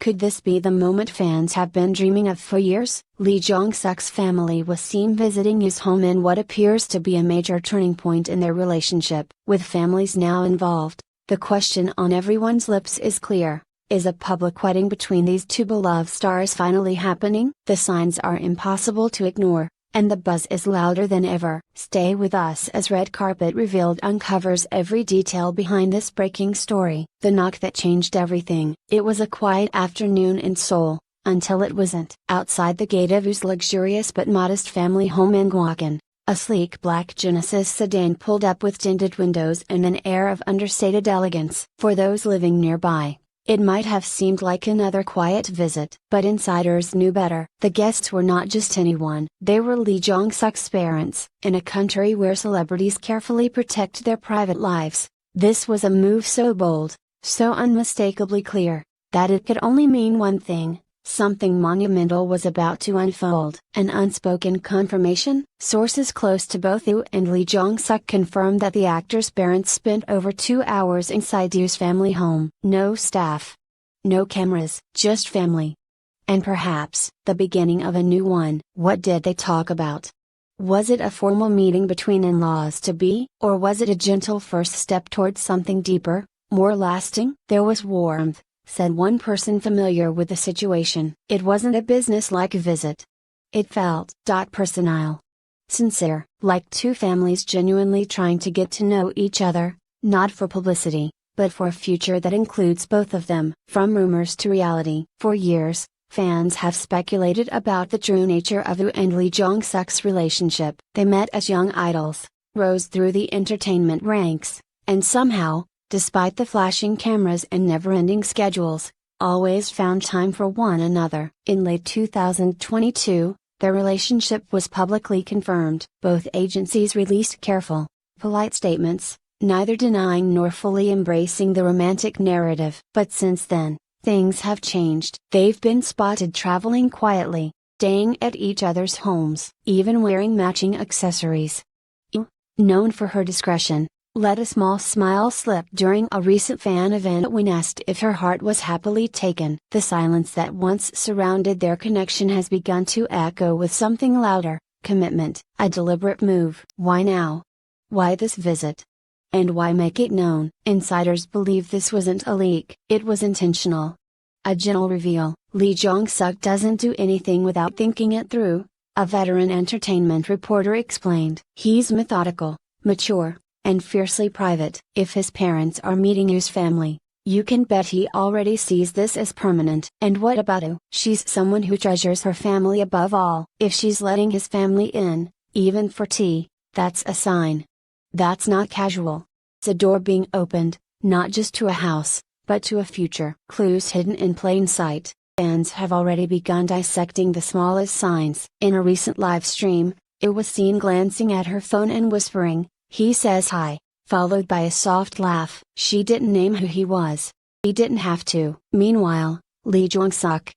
Could this be the moment fans have been dreaming of for years? Lee Jong Suk's family was seen visiting his home in what appears to be a major turning point in their relationship. With families now involved, the question on everyone's lips is clear: is a public wedding between these two beloved stars finally happening? The signs are impossible to ignore, and the buzz is louder than ever. Stay with us as Red Carpet Revealed uncovers every detail behind this breaking story. The knock that changed everything. It was a quiet afternoon in Seoul, until it wasn't. Outside the gate of whose luxurious but modest family home in Gwagan, a sleek black Genesis sedan pulled up with tinted windows and an air of understated elegance. For those living nearby, it might have seemed like another quiet visit. But insiders knew better. The guests were not just anyone. They were Lee Jong Suk's parents. In a country where celebrities carefully protect their private lives, this was a move so bold, so unmistakably clear, that it could only mean one thing: something monumental was about to unfold. An unspoken confirmation? Sources close to both Yoo and Lee Jong Suk confirmed that the actor's parents spent over 2 hours inside Yoo's family home. No staff. No cameras. Just family. And perhaps, the beginning of a new one. What did they talk about? Was it a formal meeting between in-laws to be? Or was it a gentle first step towards something deeper, more lasting? There was warmth, said one person familiar with the situation. It wasn't a business-like visit. It felt personal. Sincere, like two families genuinely trying to get to know each other, not for publicity, but for a future that includes both of them. From rumors to reality. For years, fans have speculated about the true nature of Yoo and Lee Jong Suk's relationship. They met as young idols, rose through the entertainment ranks, and somehow, despite the flashing cameras and never-ending schedules, always found time for one another. In late 2022, their relationship was publicly confirmed. Both agencies released careful, polite statements, neither denying nor fully embracing the romantic narrative. But since then, things have changed. They've been spotted traveling quietly, staying at each other's homes, even wearing matching accessories. Yoo, known for her discretion, let a small smile slip during a recent fan event when asked if her heart was happily taken. The silence that once surrounded their connection has begun to echo with something louder: commitment. A deliberate move. Why now? Why this visit? And why make it known? Insiders believe this wasn't a leak. It was intentional. A gentle reveal. Lee Jong Suk doesn't do anything without thinking it through, a veteran entertainment reporter explained. He's methodical, mature, and fiercely private. If his parents are meeting Yoo's family, you can bet he already sees this as permanent. And what about Yoo? She's someone who treasures her family above all. If she's letting his family in, even for tea, that's a sign. That's not casual. It's a door being opened, not just to a house, but to a future. Clues hidden in plain sight. Fans have already begun dissecting the smallest signs. In a recent live stream, Yoo was seen glancing at her phone and whispering, "He says hi," followed by a soft laugh. She didn't name who he was. He didn't have to. Meanwhile, Lee Jong Suk,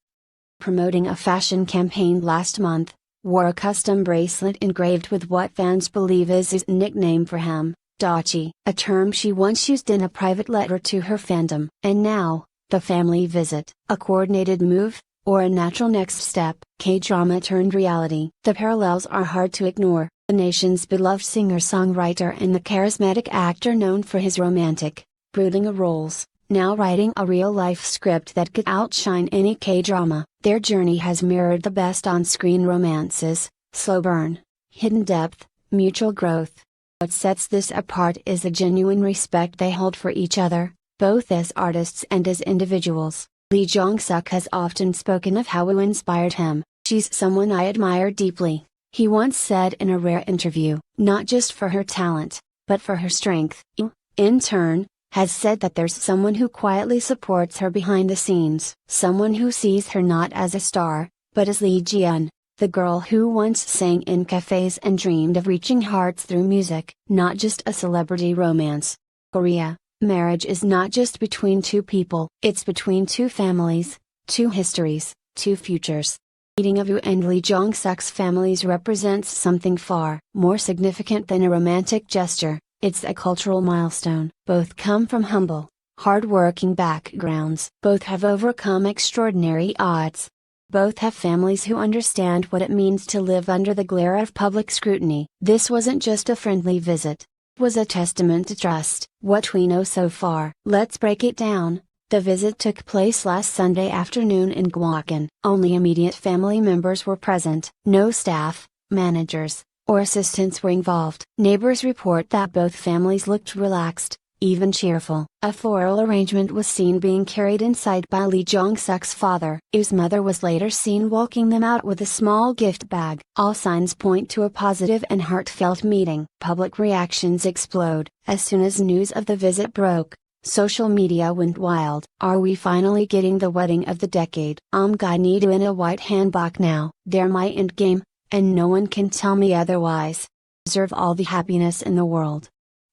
promoting a fashion campaign last month, wore a custom bracelet engraved with what fans believe is his nickname for him, Dachi, a term she once used in a private letter to her fandom. And now, the family visit. A coordinated move, or a natural next step? K-drama turned reality. The parallels are hard to ignore. The nation's beloved singer-songwriter and the charismatic actor known for his romantic, brooding roles, now writing a real-life script that could outshine any K-drama. Their journey has mirrored the best on-screen romances: slow burn, hidden depth, mutual growth. What sets this apart is the genuine respect they hold for each other, both as artists and as individuals. Lee Jong Suk has often spoken of how Yoo inspired him. "She's someone I admire deeply," he once said in a rare interview. Not just for her talent, but for her strength. Yoo, in turn, has said that there's someone who quietly supports her behind the scenes. Someone who sees her not as a star, but as Lee Jian, the girl who once sang in cafes and dreamed of reaching hearts through music. Not just a celebrity romance. Korea, marriage is not just between two people, it's between two families, two histories, two futures. Meeting of Yoo and Lee Jong Suk's families represents something far more significant than a romantic gesture. It's a cultural milestone. Both come from humble, hard-working backgrounds. Both have overcome extraordinary odds. Both have families who understand what it means to live under the glare of public scrutiny. This wasn't just a friendly visit. It was a testament to trust. What we know so far. Let's break it down. The visit took place last Sunday afternoon in Gwakan. Only immediate family members were present. No staff, managers, or assistants were involved. Neighbors report that both families looked relaxed, even cheerful. A floral arrangement was seen being carried inside by Lee Jong Suk's father. His mother was later seen walking them out with a small gift bag. All signs point to a positive and heartfelt meeting. Public reactions explode. As soon as news of the visit broke, social media went wild. Are we finally getting the wedding of the decade? Gainedo in a white hanbok now. They're my endgame, and no one can tell me otherwise. Deserve all the happiness in the world.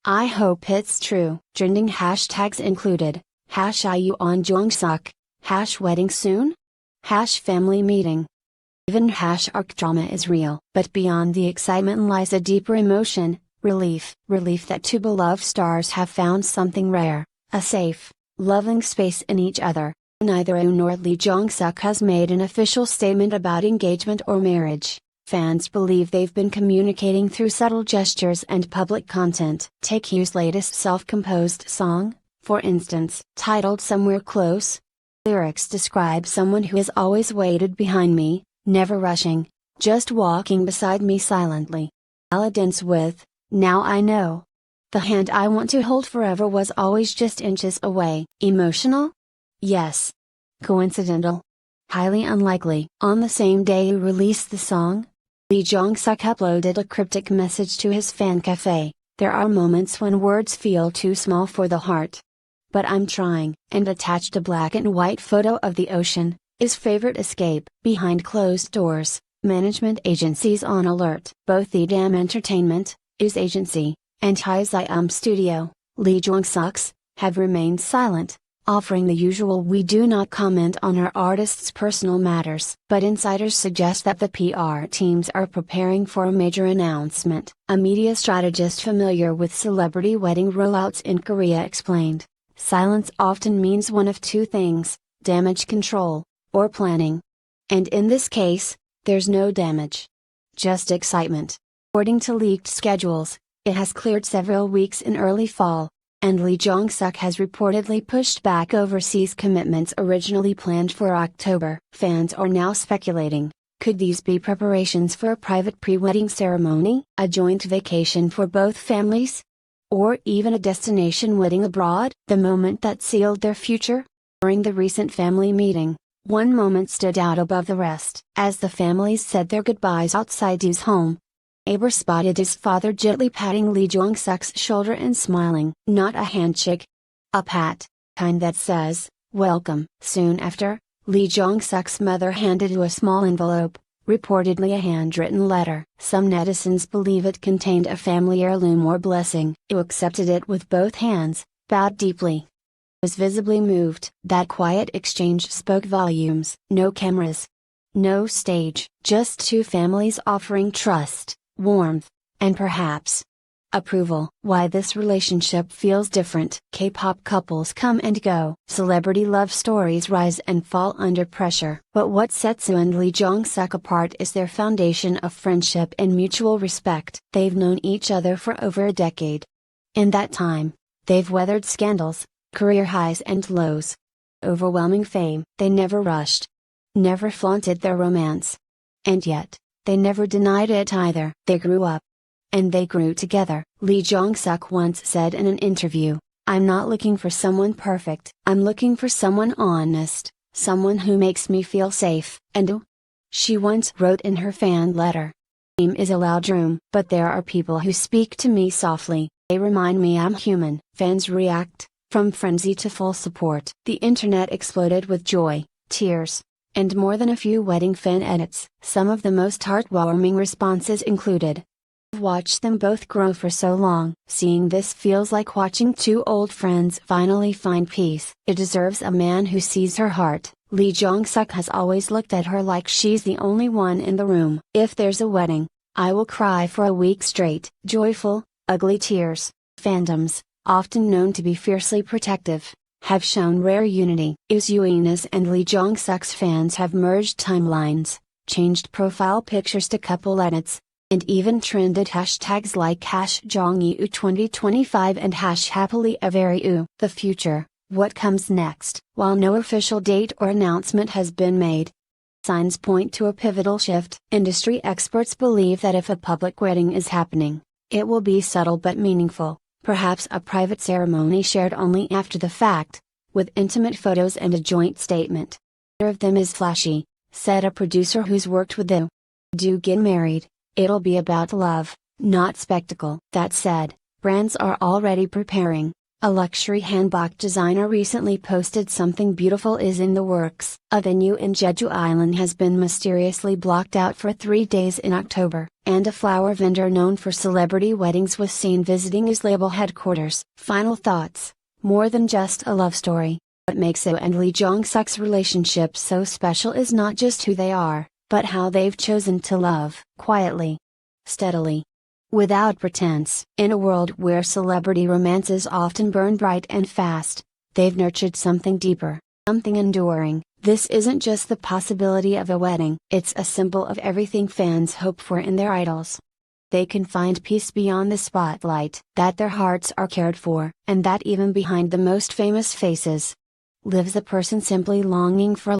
I hope it's true. Trending hashtags included, #IU on Jong Suk, #wedding soon, #family meeting. Even #arc drama is real. But beyond the excitement lies a deeper emotion, relief. Relief that two beloved stars have found something rare, a safe, loving space in each other. Neither IU nor Lee Jong Suk has made an official statement about engagement or marriage. Fans believe they've been communicating through subtle gestures and public content. Take IU's latest self-composed song, for instance, titled Somewhere Close. Lyrics describe someone who has always waited behind me, never rushing, just walking beside me silently. Ends with, now I know. The hand I want to hold forever was always just inches away. Emotional? Yes. Coincidental? Highly unlikely. On the same day he released the song, Lee Jong Suk uploaded a cryptic message to his fan cafe. There are moments when words feel too small for the heart. But I'm trying, and attached a black and white photo of the ocean, his favorite escape. Behind closed doors, management agencies on alert. Both EDAM Entertainment, his agency, and His studio, Lee Jong Suk's, have remained silent, offering the usual "we do not comment on our artists' personal matters." But insiders suggest that the PR teams are preparing for a major announcement. A media strategist familiar with celebrity wedding rollouts in Korea explained, silence often means one of two things, damage control, or planning. And in this case, there's no damage. Just excitement. According to leaked schedules, it has cleared several weeks in early fall, and Lee Jong Suk has reportedly pushed back overseas commitments originally planned for October. Fans are now speculating, could these be preparations for a private pre-wedding ceremony, a joint vacation for both families? Or even a destination wedding abroad? The moment that sealed their future? During the recent family meeting, one moment stood out above the rest. As the families said their goodbyes outside his home, neighbor spotted his father gently patting Lee Jong Suk's shoulder and smiling. Not a handshake. A pat, kind that says, welcome. Soon after, Lee Jong Suk's mother handed him a small envelope, reportedly a handwritten letter. Some netizens believe it contained a family heirloom or blessing. He accepted it with both hands, bowed deeply. Was visibly moved. That quiet exchange spoke volumes. No cameras. No stage. Just two families offering trust, warmth, and perhaps approval. Why this relationship feels different. K-pop couples come and go. Celebrity love stories rise and fall under pressure. But what sets IU and Lee Jong Suk apart is their foundation of friendship and mutual respect. They've known each other for over a decade. In that time, they've weathered scandals, career highs and lows, overwhelming fame. They never rushed, never flaunted their romance. And yet, they never denied it either. They grew up. And they grew together. Lee Jong Suk once said in an interview, I'm not looking for someone perfect. I'm looking for someone honest, someone who makes me feel safe. And she once wrote in her fan letter, "Fame is a loud room, but there are people who speak to me softly. They remind me I'm human." Fans react, from frenzy to full support. The internet exploded with joy, tears, and more than a few wedding fan edits. Some of the most heartwarming responses included, I've watched them both grow for so long. Seeing this feels like watching two old friends finally find peace. It deserves a man who sees her heart. Lee Jong Suk has always looked at her like she's the only one in the room. If there's a wedding, I will cry for a week straight. Joyful, ugly tears. Fandoms, often known to be fiercely protective, have shown rare unity. Is and Lee Jong Suk's fans have merged timelines, changed profile pictures to couple edits, and even trended hashtags like #JongYu2025 and #HappilyEveryU. The future, what comes next? While no official date or announcement has been made, signs point to a pivotal shift. Industry experts believe that if a public wedding is happening, it will be subtle but meaningful, perhaps a private ceremony shared only after the fact, with intimate photos and a joint statement. Neither of them is flashy, said a producer who's worked with the Do Get Married. It'll be about love, not spectacle. That said, brands are already preparing. A luxury handbag designer recently posted something beautiful is in the works. A venue in Jeju Island has been mysteriously blocked out for 3 days in October, and a flower vendor known for celebrity weddings was seen visiting his label headquarters. Final thoughts: more than just a love story. What makes it and Lee Jong Suk's relationship so special is not just who they are, but how they've chosen to love. Quietly. Steadily. Without pretense. In a world where celebrity romances often burn bright and fast, they've nurtured something deeper, something enduring. This isn't just the possibility of a wedding, it's a symbol of everything fans hope for in their idols. They can find peace beyond the spotlight, that their hearts are cared for, and that even behind the most famous faces lives a person simply longing for